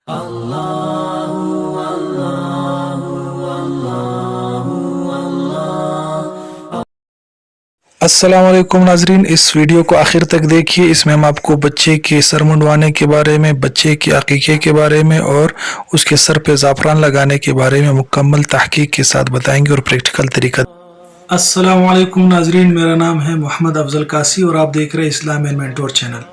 अस्सलाम वालेकुम नाजरीन, इस वीडियो को आखिर तक देखिए। इसमें हम आपको बच्चे के सर मुंडवाने के बारे में, बच्चे के अकीके के बारे में और उसके सर पे ज़ाफ़रान लगाने के बारे में मुकम्मल तहकीक के साथ बताएंगे और प्रैक्टिकल तरीका। अस्सलाम वालेकुम नाजरीन, मेरा नाम है मोहम्मद अफजल कासी और आप देख रहे हैं इस्लाम एंड मेंटोर चैनल।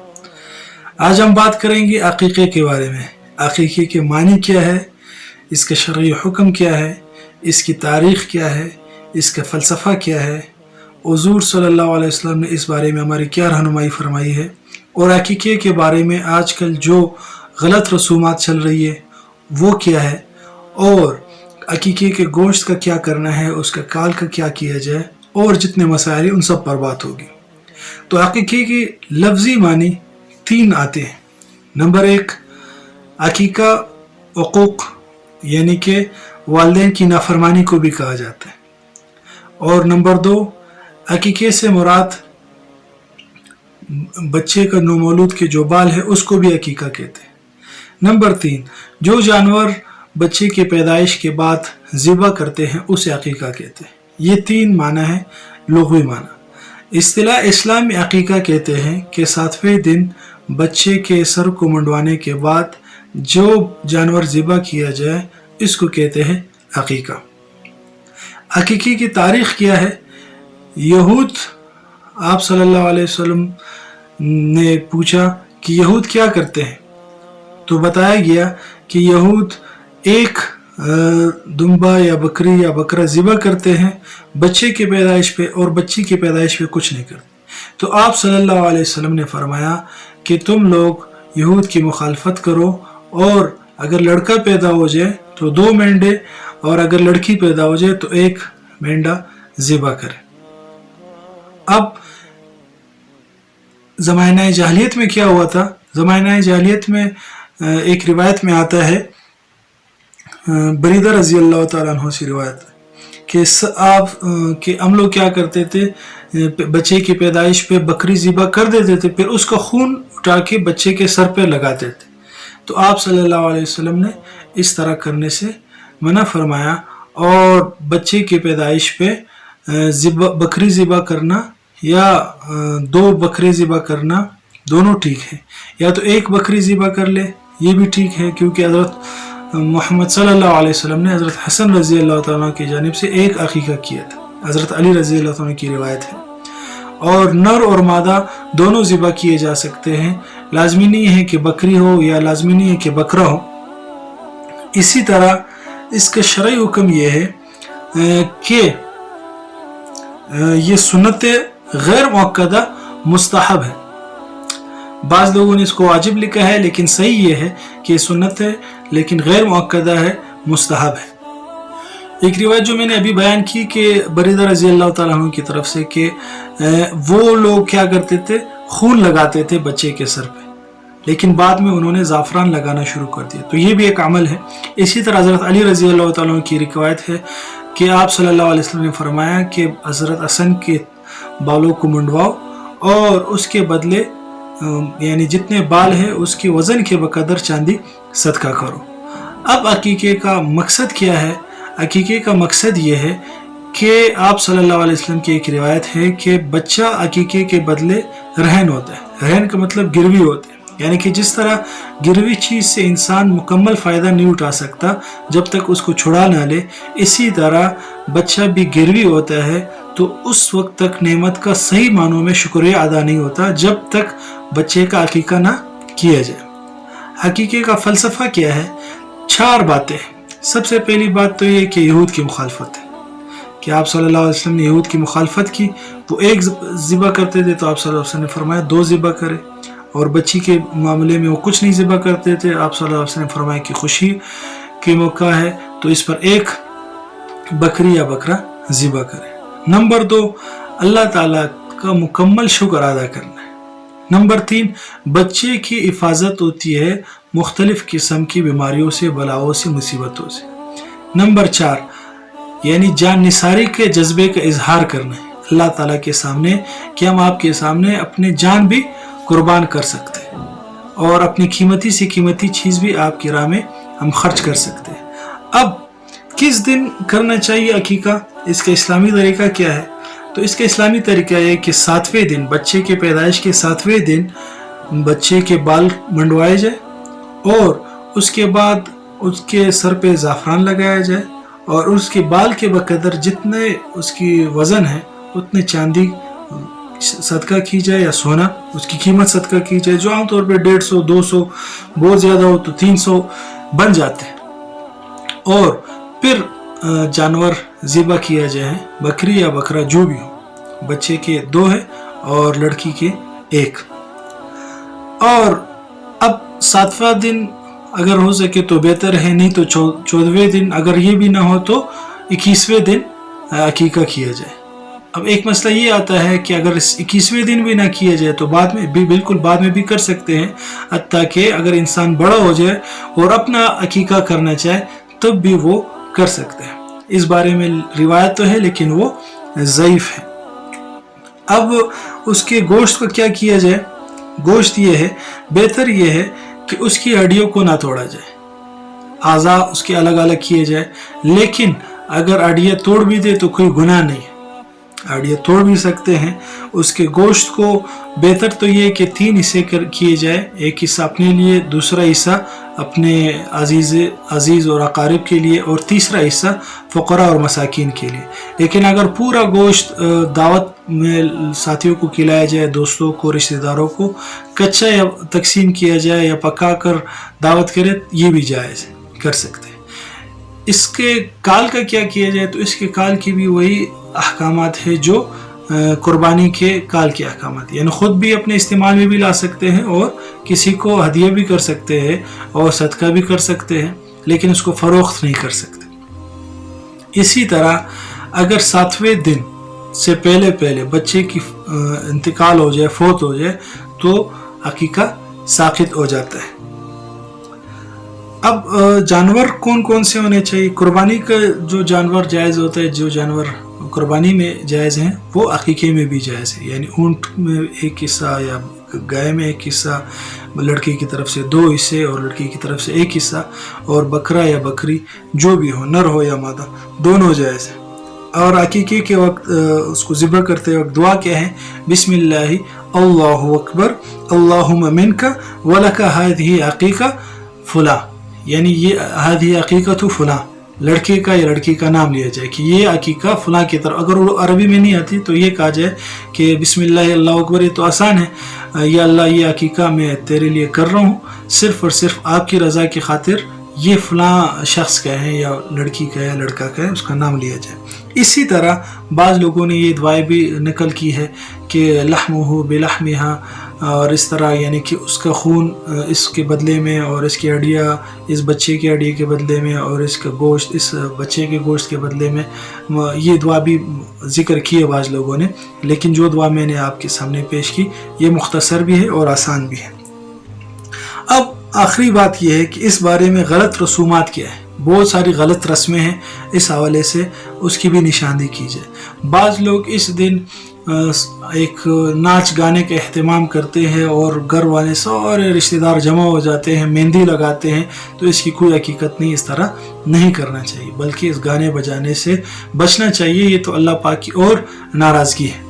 आज हम बात करेंगे अकीके के बारे में। अकीके के मानी क्या है, इसका शरई हुक्म क्या है, इसकी तारीख़ क्या है, इसका फ़लसफ़ा क्या है, हुज़ूर सल्लल्लाहु अलैहि वसल्लम ने इस बारे में हमारी क्या रहनुमाई फरमाई है, और अकीके के बारे में आजकल जो गलत रसूमात चल रही है वो क्या है, और अकीके के गोश्त का क्या करना है, उसका काल का क्या किया जाए, और जितने मसाइल उन सब पर बात होगी। तो अकीके की लफ्ज़ी मानी 3 आते हैं। नंबर 1, अकीका उकूक़ यानी कि वालिदैन की नाफरमानी को भी कहा जाता है। और नंबर 2, अकीके से मुराद बच्चे का नौमौलूद के जो बाल है उसको भी अकीका कहते हैं। नंबर 3, जो जानवर बच्चे की पैदाइश के बाद ज़िबा करते हैं उसे अकीका कहते हैं। ये 3 माना है लुग़वी माना। इस्तिलाह इस्लाम में अकीका कहते हैं कि 7वें दिन बच्चे के सर को मुंडवाने के बाद जो जानवर ज़िबा किया जाए इसको कहते हैं अकीका। अकीके की तारीख़ क्या है? यहूद, आप सल्लल्लाहु अलैहि वसल्लम ने पूछा कि यहूद क्या करते हैं, तो बताया गया कि यहूद एक दुम्बा या बकरी या बकरा ज़िबा करते हैं बच्चे की पैदाइश पे, और बच्ची की पैदाइश पे कुछ नहीं करते। तो आप सल्लल्लाहु अलैहि वसल्लम ने फरमाया कि तुम लोग यहूद की मुखालफत करो, और अगर लड़का पैदा हो जाए तो 2 मेंढे, और अगर लड़की पैदा हो जाए तो 1 मेंढा ज़िबा करें। अब ज़माने जाहिलियत में क्या हुआ था? ज़माने जाहिलियत में एक रिवायत में आता है, बरीदा रज़ी अल्लाह ताला अन्हु से रिवायत कि हम लोग क्या करते थे, बच्चे की पैदाइश पे बकरी ज़िबा कर देते थे, फिर उसका खून उठा के बच्चे के सर पे लगाते थे। तो आप सल्लल्लाहु अलैहि वसल्लम ने इस तरह करने से मना फरमाया, और बच्चे की पैदाइश पे बकरी ज़िबा करना या 2 बकरे ज़िबा करना दोनों ठीक है, या तो 1 बकरी ज़िबा कर ले, ये भी ठीक है, क्योंकि हज़रत मोहम्मद सल्लल्लाहु अलैहि वसल्लम ने हज़रत हसन रज़ी अल्लाह ताला की जानिब से 1 अकीका किया था। हज़रत अली रज़ी अल्लाह ताला की रिवायत है। और नर और मादा दोनों ज़िबा किए जा सकते हैं, लाजमी नहीं है कि बकरी हो या लाजमी नहीं है कि बकरा हो। इसी तरह इसका शरई हुक्म यह है कि ये सुन्नत गैर मुअक्कदा मुस्तहब है। बाज़ लोगों ने इसको वाजिब लिखा है, लेकिन सही ये है कि सुन्नत है लेकिन गैर मुअक्कदा है, मुस्तहब है। एक रिवायत जो मैंने अभी बयान की कि बरीदा रज़ी अल्लाह ताला अन्हु की तरफ से कि वो लोग क्या करते थे, खून लगाते थे बच्चे के सर पे, लेकिन बाद में उन्होंने ज़ाफ़रान लगाना शुरू कर दिया, तो ये भी एक अमल है। इसी तरह हज़रत अली रज़ी अल्लाह ताला अन्हु की रिवायत है कि आप सल्लल्लाहु अलैहि वसल्लम ने फरमाया कि हज़रत हसन के बालों को मुंडवाओ, और उसके बदले यानी जितने बाल है उसके वज़न के बकदर चांदी सदका करो। अब अकीके का मकसद क्या है? अकीके का मकसद ये है कि आप सल्लल्लाहु अलैहि वसल्लम की एक रिवायत है कि बच्चा अकीके के बदले रहन होता है। रहन का मतलब गिरवी होता है, यानी कि जिस तरह गिरवी चीज़ से इंसान मुकम्मल फ़ायदा नहीं उठा सकता जब तक उसको छुड़ा ना ले, इसी तरह बच्चा भी गिरवी होता है, तो उस वक्त तक नेमत का सही मानों में शुक्रिया अदा नहीं होता जब तक बच्चे का अकीका ना किया जाए। अकीके का फ़लसफ़ा क्या है? 4 बातें हैं। सबसे पहली बात तो ये कि यहूद की मुखालफत है, कि आप सल्लल्लाहु अलैहि वसल्लम ने यहूद की मुखालफत की। वो 1 ज़िबा करते थे तो आप सल्लल्लाहु अलैहि वसल्लम ने फरमाया 2 ज़िबा करे, और बच्ची के मामले में वो कुछ नहीं ज़िबा करते थे, आप सल्लल्लाहु अलैहि वसल्लम ने फरमाया कि खुशी के मौका है तो इस पर 1 बकरी या बकरा ज़िबा करें। नंबर 2, अल्लाह ताला का मुकम्मल शुक्र अदा करना है। नंबर 3, बच्चे की हिफाजत होती है मुख्तलिफ किस्म की बीमारियों से, बलाओं से, मुसीबतों से। नंबर 4, यानी जान निसारी के जज्बे का इजहार करना है अल्लाह ताला के सामने कि हम आपके सामने अपने जान भी कुर्बान कर सकते हैं। اور اپنی قیمتی سے قیمتی چیز بھی آپ کی راہ میں ہم خرچ کر سکتے ہیں۔ اب کس دن کرنا چاہیے عقیقہ، اس کا اسلامی طریقہ کیا ہے؟ تو اس کا اسلامی طریقہ یہ کہ 7ویں دن، بچے کے پیدائش کے 7ویں دن بچے کے بال منڈوائے جائے اور اس کے بعد اس کے سر پہ زعفران لگایا جائے اور اس کے بال کے بقدر جتنے اس کی وزن ہے اتنے چاندی صدقہ کی جائے یا سونا اس کی قیمت صدقہ کی جائے، جو عام طور پہ 150 200 بہت زیادہ ہو تو 300 بن جاتے ہیں، اور پھر جانور ذبح کیا جائے، بکری یا بکرا جو بھی ہو، بچے کے 2 ہے اور لڑکی کے 1۔ اور اب 7واں دن اگر ہو سکے تو بہتر ہے، نہیں تو 14ویں دن، اگر یہ بھی نہ ہو تو 21ویں دن عقیقہ کیا جائے۔ اب ایک مسئلہ یہ آتا ہے کہ اگر 21ویں دن بھی نہ کیا جائے تو بعد میں بھی، بالکل بعد میں بھی کر سکتے ہیں، حتیٰ کہ اگر انسان بڑا ہو جائے اور اپنا عقیقہ کرنا چاہے تب بھی وہ کر سکتے ہیں۔ اس بارے میں روایت تو ہے لیکن وہ ضعیف ہے۔ اب اس کے گوشت کو کیا کیا جائے؟ گوشت یہ ہے، بہتر یہ ہے کہ اس کی ہڈیوں کو نہ توڑا جائے، اعضاء اس کے الگ الگ کیے جائے، لیکن اگر ہڈیاں توڑ بھی دے تو کوئی گناہ نہیں ہے، ہڈیاں توڑ بھی سکتے ہیں۔ اس کے گوشت کو بہتر تو یہ کہ 3 حصے کیے جائے، ایک حصہ اپنے لیے، دوسرا حصہ اپنے عزیز اور اقارب کے لیے، اور تیسرا حصہ فقراء اور مساکین کے لیے۔ لیکن اگر پورا گوشت دعوت میں ساتھیوں کو کھلایا جائے، دوستوں کو، رشتہ داروں کو، کچا یا تقسیم کیا جائے یا پکا کر دعوت کرے، یہ بھی جائز ہے، کر سکتے ہیں۔ اس کے کال کا کیا کیا جائے؟ تو اس کے کال کی بھی وہی احکامات ہے جو قربانی کے کال کے احکامات، یعنی خود بھی اپنے استعمال میں بھی لا سکتے ہیں اور کسی کو ہدیہ بھی کر سکتے ہیں اور صدقہ بھی کر سکتے ہیں، لیکن اس کو فروخت نہیں کر سکتے۔ اسی طرح اگر 7ویں دن سے پہلے بچے کی انتقال ہو جائے، فوت ہو جائے، تو عقیقہ ساقط ہو جاتا ہے۔ اب جانور کون کون سے ہونے چاہیے؟ قربانی کا جو جانور جائز ہوتا ہے، جو جانور قربانی میں جائز ہیں وہ عقیقے میں بھی جائز ہے، یعنی اونٹ میں 1 حصہ یا گائے میں 1 حصہ، لڑکی کی طرف سے 2 حصے اور لڑکی کی طرف سے 1 حصہ، اور بکرا یا بکری جو بھی ہو، نر ہو یا مادہ، دونوں جائز ہیں۔ اور عقیقے کے وقت اس کو ذبح کرتے وقت دعا کیا ہے؟ بسم اللہ اللہ اکبر اللہم منک ولک ہذہ عقیقہ فلاں، یعنی یہ ہذہ عقیقۃ فلاں، لڑکے کا یا لڑکی کا نام لیا جائے کہ یہ عقیقہ فلاں کی طرف۔ اگر وہ عربی میں نہیں آتی تو یہ کہا جائے کہ بسم اللہ اللہ اکبر، یہ تو آسان ہے، یا اللہ یہ عقیقہ میں تیرے لیے کر رہا ہوں، صرف اور صرف آپ کی رضا کی خاطر، یہ فلاں شخص کا ہے یا لڑکی کا یا لڑکا کا ہے، اس کا نام لیا جائے۔ اسی طرح بعض لوگوں نے یہ دعائیں بھی نقل کی ہے کہ لحمہ بلحمہا، اور اس طرح یعنی کہ اس کا خون اس کے بدلے میں، اور اس کی ہڈیاں اس بچے کی ہڈی کے بدلے میں، اور اس کا گوشت اس بچے کے گوشت کے بدلے میں، یہ دعا بھی ذکر کی ہے بعض لوگوں نے، لیکن جو دعا میں نے آپ کے سامنے پیش کی یہ مختصر بھی ہے اور آسان بھی ہے۔ اب آخری بات یہ ہے کہ اس بارے میں غلط رسومات کیا ہے، بہت ساری غلط رسمیں ہیں، اس حوالے سے اس کی بھی نشاندہی کی جائے۔ بعض لوگ اس دن ایک ناچ گانے کا اہتمام کرتے ہیں اور گھر والے سارے رشتہ دار جمع ہو جاتے ہیں، مہندی لگاتے ہیں، تو اس کی کوئی حقیقت نہیں، اس طرح نہیں کرنا چاہیے، بلکہ اس گانے بجانے سے بچنا چاہیے، یہ تو اللہ پاک کی اور ناراضگی ہے۔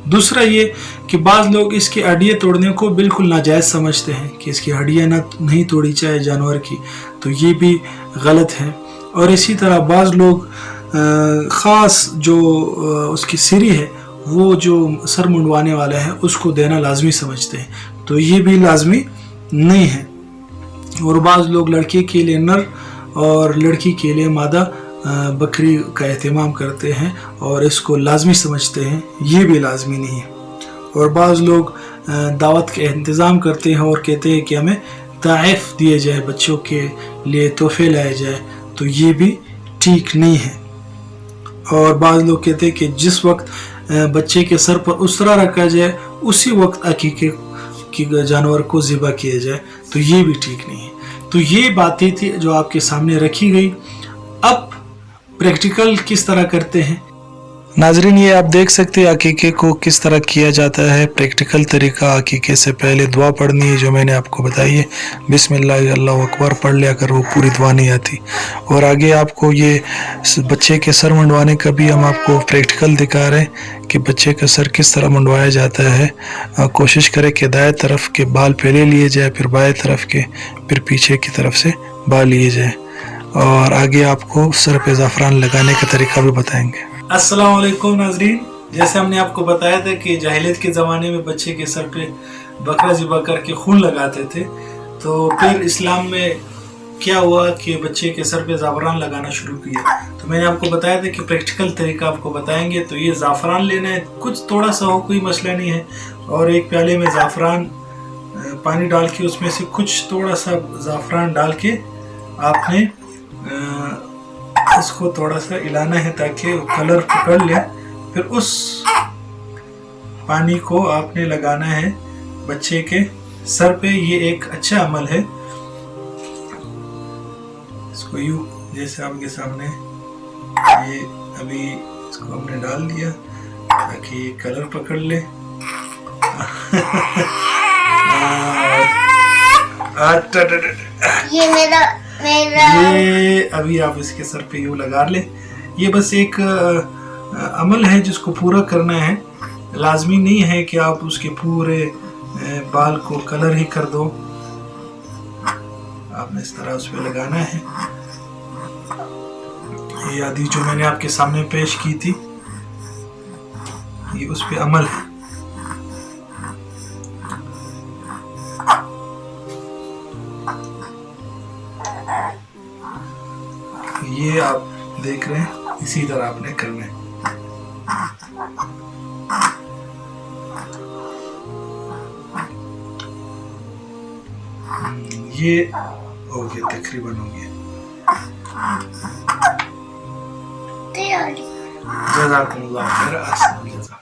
دوسرا یہ کہ بعض لوگ اس کی ہڈیاں توڑنے کو بالکل ناجائز سمجھتے ہیں کہ اس کی ہڈیاں نہیں توڑی چاہے جانور کی، تو یہ بھی غلط ہے۔ اور اسی طرح بعض لوگ خاص جو اس کی سری ہے، وہ جو سر منڈوانے والا ہے، اس کو دینا لازمی سمجھتے ہیں، تو یہ بھی لازمی نہیں ہے۔ اور بعض لوگ لڑکے کے لیے نر اور لڑکی کے لیے مادہ بکری کا اہتمام کرتے ہیں اور اس کو لازمی سمجھتے ہیں، یہ بھی لازمی نہیں ہے۔ اور بعض لوگ دعوت کا انتظام کرتے ہیں اور کہتے ہیں کہ ہمیں تحائف دیے جائے، بچوں کے لیے تحفے لائے جائے، تو یہ بھی ٹھیک نہیں ہے۔ اور بعض لوگ کہتے ہیں کہ جس وقت بچے کے سر پر اسرا رکھا جائے اسی وقت عقیقے کی جانور کو ذبح کیا جائے، تو یہ بھی ٹھیک نہیں ہے۔ تو یہ باتیں تھی جو آپ کے سامنے رکھی گئی۔ اب پریکٹیکل کس طرح کرتے ہیں، नाजरीन, ये आप देख सकते हैं अकीके को किस तरह किया जाता है। प्रैक्टिकल तरीका, अकीके से पहले दुआ पढ़नी है जो मैंने आपको बताई है, बिस्मिल्लाह अल्लाहु अकबर पढ़ लिया कर, वो पूरी दुआ नहीं आती। और आगे आपको ये बच्चे के सर मुंडवाने का भी हम आपको प्रैक्टिकल दिखा रहे हैं कि बच्चे का सर किस तरह मुंडवाया जाता है। कोशिश करें कि दाएं तरफ के बाल पहले लिए जाए, फिर बाएं तरफ के, फिर पीछे की तरफ से बाल लिए जाए। और आगे आपको सर पे ज़ाफ़रान लगाने का तरीका भी बताएंगे। अस्सलाम वालेकुम नाज़रीन, जैसे हमने आपको बताया था कि जाहिलियत के ज़माने में बच्चे के सर पे बकरा ज़िबा करके खून लगाते थे, तो फिर इस्लाम में क्या हुआ कि बच्चे के सर पे ज़ाफ़रान लगाना शुरू किया। तो मैंने आपको बताया था कि प्रैक्टिकल तरीका आपको बताएंगे। तो ये ज़ाफ़रान लेना है, कुछ थोड़ा सा हो, कोई मसला नहीं है। और एक प्याले में ज़ाफ़रान पानी डाल के उसमें से कुछ थोड़ा सा ज़ाफ़रान डाल के आपने इसको थोड़ा सा हिलाना है ताकि कलर पकड़ ले। फिर उस पानी को आपने लगाना है बच्चे के सर पे। ये एक अच्छा अमल है। इसको यूं जैसे आपके सामने ये अभी इसको हमने डाल दिया ताकि ये कलर पकड़ ले। ये अभी आप इसके सर पे यूं लगा ले। ये बस एक अमल है जिसको पूरा करना है। लाजमी नहीं है कि आप उसके पूरे बाल को कलर ही कर दो। आपने इस तरह उस पे लगाना है। ये आदि जो मैंने आपके सामने पेश की थी, ये उस पे अमल है। ये आप देख रहे हैं, इसी तरह आपने करना है। ये हो गया, तकरीबन हो गया। जज़ाकुमुल्लाह खैर, अहसन जज़ा।